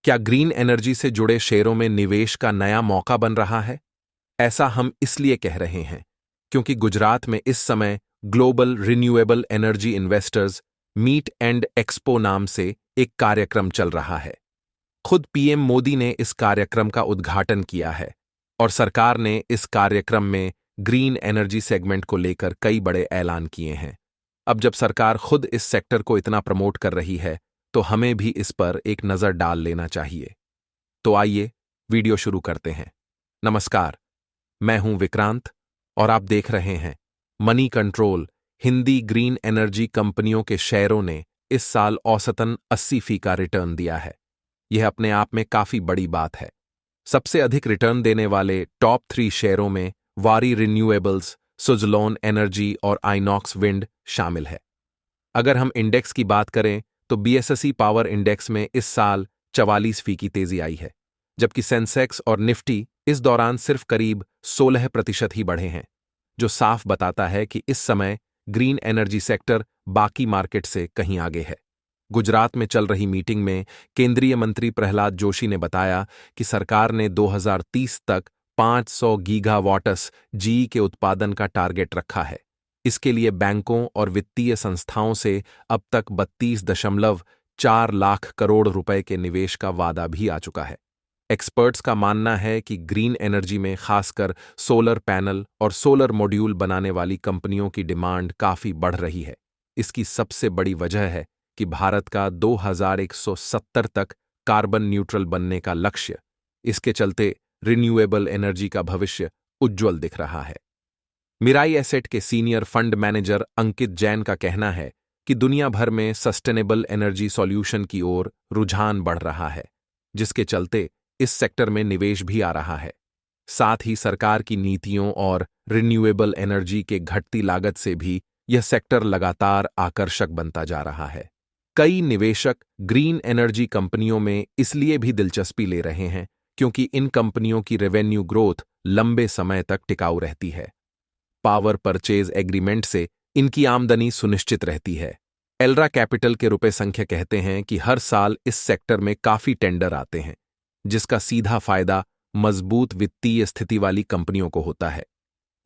क्या green energy से जुड़े शेयरों में निवेश का नया मौका बन रहा है? ऐसा हम इसलिए कह रहे हैं क्योंकि गुजरात में इस समय global renewable energy investors meet and expo नाम से एक कार्यक्रम चल रहा है। खुद पीएम मोदी ने इस कार्यक्रम का उद्घाटन किया है और सरकार ने इस कार्यक्रम में ग्रीन एनर्जी सेगमेंट को लेकर कई बड़े ऐलान किए हैं। अब जब सरकार खुद इस सेक्टर को इतना प्रमोट कर रही है तो हमें भी इस पर एक नज़र डाल लेना चाहिए। तो आइए वीडियो शुरू करते हैं। नमस्कार, मैं हूं विक्रांत और आप देख रहे हैं money control. Hindi green energy कंपनियों के शेयरों ने इस साल औसतन 80% का रिटर्न दिया है। यह अपने आप में काफी बड़ी बात है। सबसे अधिक रिटर्न देने वाले टॉप 3 शेयरों में वारी रिन्यूएबल्स, सुज़लोन एनर्जी और आइनॉक्स विंड शामिल है। अगर हम इंडेक्स की बात करें तो बीएसई पावर इंडेक्स में इस साल 44% की तेजी आई है, जबकि सेंसेक्स और निफ्टी इस दौरान सिर्फ करीब 16% ही बढ़े हैं, जो साफ बताता है कि इस समय ग्रीन एनर्जी सेक्टर बाकी मार्केट से कहीं आगे है। गुजरात में चल रही मीटिंग में केंद्रीय मंत्री प्रहलाद जोशी ने बताया कि सरकार ने 2030 तक 500 गीगावाट्स जी के उत्पादन का टारगेट रखा है। इसके लिए बैंकों और वित्तीय संस्थाओं से अब तक 32.4 लाख करोड़ रुपए के निवेश का वादा भी आ चुका है। एक्सपर्ट्स का मानना है कि ग्रीन एनर्जी में खासकर सोलर पैनल और सोलर मॉड्यूल बनाने वाली कंपनियों की डिमांड काफी बढ़ रही है। इसकी सबसे बड़ी वजह है कि भारत का 2170 तक कार्बन न्यूट्रल बनने का लक्ष्य। इसके चलते रिन्यूएबल एनर्जी का भविष्य उज्ज्वल दिख रहा है। मिराई एसेट के सीनियर फंड मैनेजर अंकित जैन का कहना है कि दुनिया भर में सस्टेनेबल एनर्जी सॉल्यूशन की ओर रुझान बढ़ रहा है, जिसके चलते इस सेक्टर में निवेश भी आ रहा है। साथ ही सरकार की नीतियों और रिन्यूएबल एनर्जी के घटती लागत से भी यह सेक्टर लगातार आकर्षक बनता जा रहा है। कई निवेशक ग्रीन एनर्जी कंपनियों में इसलिए भी दिलचस्पी ले रहे हैं क्योंकि इन कंपनियों की रेवेन्यू ग्रोथ लंबे समय तक टिकाऊ रहती है। पावर परचेज एग्रीमेंट से इनकी आमदनी सुनिश्चित रहती है। एल्रा कैपिटल के रुपए संख्या कहते हैं कि हर साल इस सेक्टर में काफी टेंडर आते हैं, जिसका सीधा फायदा मजबूत वित्तीय स्थिति वाली कंपनियों को होता है।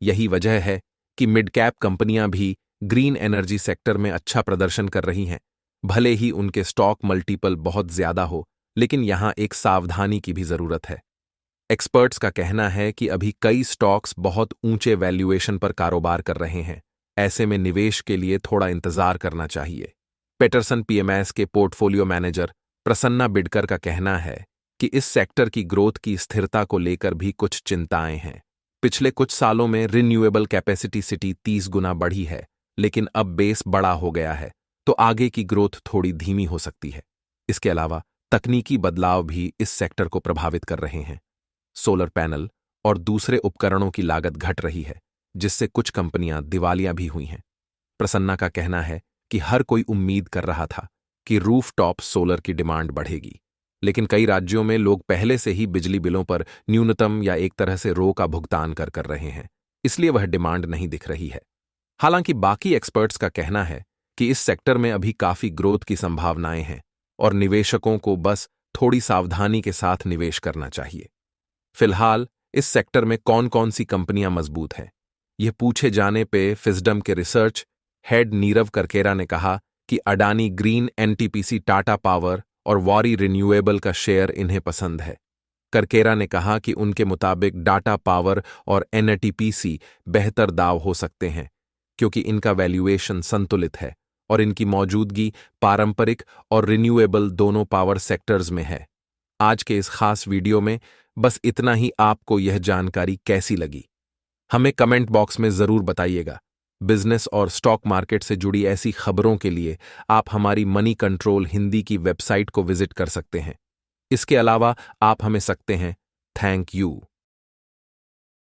यही वजह है कि मिड कैप कंपनियां भी ग्रीन एनर्जी सेक्टर में अच्छा प्रदर्शन कर रही हैं। भले ही उनके स्टॉक मल्टीपल बहुत ज्यादा हो, लेकिन यहां एक सावधानी की भी जरूरत है। एक्सपर्ट्स का कहना है कि अभी कई स्टॉक्स बहुत ऊंचे वैल्यूएशन पर कारोबार कर रहे हैं। ऐसे में निवेश के लिए थोड़ा इंतजार करना चाहिए। पेटरसन पीएमएस के पोर्टफोलियो मैनेजर प्रसन्ना बिडकर का कहना है कि इस सेक्टर की ग्रोथ की स्थिरता को लेकर भी कुछ चिंताएं हैं। पिछले कुछ सालों में रिन्यूएबल कैपेसिटी सिटी 30 गुना बढ़ी है, लेकिन अब बेस बड़ा हो गया है, तो आगे की ग्रोथ थोड़ी धीमी हो सकती है। इसके अलावा तकनीकी बदलाव भी इस सेक्टर को प्रभावित कर रहे हैं। सोलर पैनल और दूसरे उपकरणों की लागत घट रही है, जिससे कुछ कंपनियां दिवालिया भी हुई हैं। प्रसन्ना का कहना है कि हर कोई उम्मीद कर रहा था कि रूफटॉप सोलर की डिमांड बढ़ेगी, लेकिन कई राज्यों में लोग पहले से ही बिजली बिलों पर न्यूनतम या एक तरह से रो का भुगतान कर रहे हैं, इसलिए वह डिमांड नहीं दिख रही है। हालांकि बाकी एक्सपर्ट्स का कहना है कि इस सेक्टर में अभी काफी ग्रोथ की संभावनाएं हैं और निवेशकों को बस थोड़ी सावधानी के साथ निवेश करना चाहिए। फिलहाल इस सेक्टर में कौन कौन सी कंपनियां मजबूत हैं, यह पूछे जाने पे फिस्डम के रिसर्च हेड नीरव करकेरा ने कहा कि Adani green, NTPC, Tata power और वारी रिन्यूएबल का शेयर इन्हें पसंद है। करकेरा ने कहा कि उनके मुताबिक डाटा पावर और एनटीपीसी बेहतर दाव हो सकते हैं क्योंकि इनका वैल्यूएशन संतुलित है और इनकी मौजूदगी पारंपरिक और रिन्यूएबल दोनों पावर सेक्टर्स में है। आज के इस खास वीडियो में बस इतना ही। आपको यह जानकारी कैसी लगी, हमें कमेंट बॉक्स में जरूर बताइएगा। बिजनेस और स्टॉक मार्केट से जुड़ी ऐसी खबरों के लिए आप हमारी मनी कंट्रोल हिंदी की वेबसाइट को विजिट कर सकते हैं। इसके अलावा आप हमें सकते हैं। Thank you.